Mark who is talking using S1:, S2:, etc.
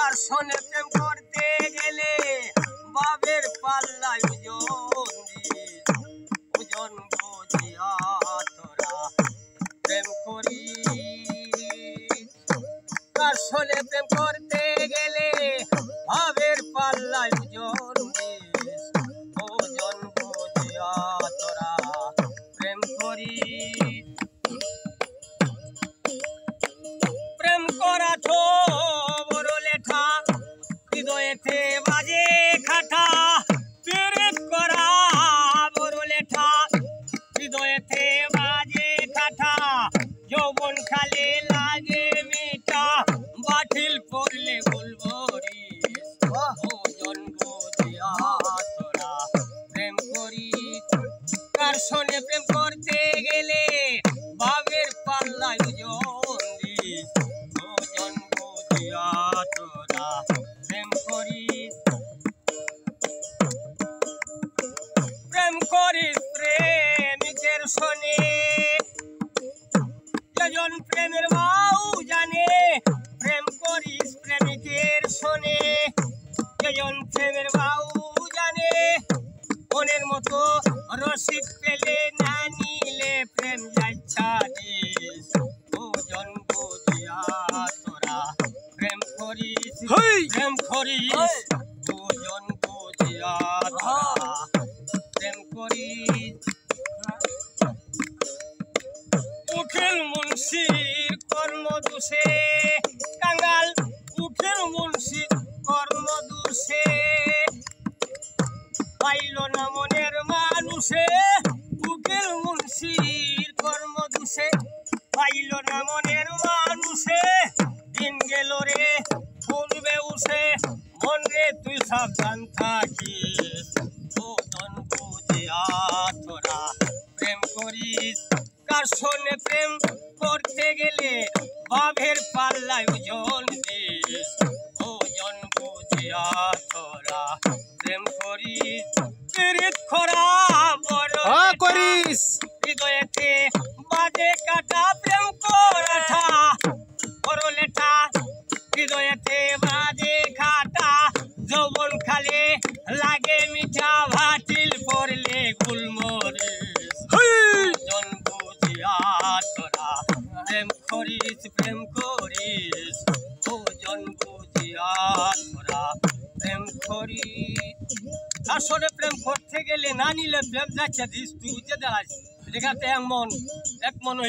S1: কার সনে প্রেম করতে গেলে বাবের পাল্লায় ওজন বুঝিয়া তোরা প্রেম করি। কার সনে প্রেম করতে গেলে বাবের পাল্লায় ওজন বুঝিয়া তোরা প্রেম করি। প্রেম করা তো বড় লেখা হৃদয়েতে বাজে খাটা। প্রেম করা বড় লেখা হৃদয়েতে বাজে খাটা। যৌবন খালে লাগে মিঠা বাতিল পড়লে গুলবরি। ওজন বুঝিয়া তোরা প্রেম করি। কার সনে প্রেম করতে গেলে বাবের পাল্লায় ওজন বুঝিয়া তোরা প্রেম করি। প্রেম করিস প্রেমিকের সনে যেজন প্রেমের ভাও জানে। প্রেম করিস প্রেমিকের সনে যেজন প্রেমের ভাও জানে। মনের মতো রসিক পেলে না নিলে প্রেম যাচ্ছা দিস। ওজন বুঝিয়া তোরা প্রেম করিস। প্রেম করিস ওজন বুঝিয়া তোরা প্রেম করিস। উকিল মুন্সির কর্ম দোষে কাঙ্গাল। উকিল মুন্সির কর্ম দোষে পাইল না মনের মানুষে। উকিল মুন্সির কর্ম দোষে পাইল না মনের মানুষে। দিন গেল রে পূর্বে উঠে মন রে তুই সাবধান থাকিস। ওজন বুঝিয়া তোরা প্রেম করিস। কার সনে প্রেম করতে গেলে বাবের পাল্লায় ওজন দিস। ওজন বুঝিয়া তোরা প্রেম করিস। পিরিত খরা বড় করিস হৃদয়েতে বাজে কাটা। প্রেম করাটা বড় লেঠা হৃদয়েতে বাজে খাটা। যৌবন খালে লাগে মিঠা বাতিল পড়লে গুলমরিচ। ওজন বুঝিয়া তোরা প্রেম করিস। প্রেম করিস ওজন বুঝিয়া তোরা প্রেম করিস। আসলে প্রেম করতে গেলে না নিলে প্রেম যাচ্ছে দিস। তুই বুঝে দাঁড়াইস দেখাতে এক মন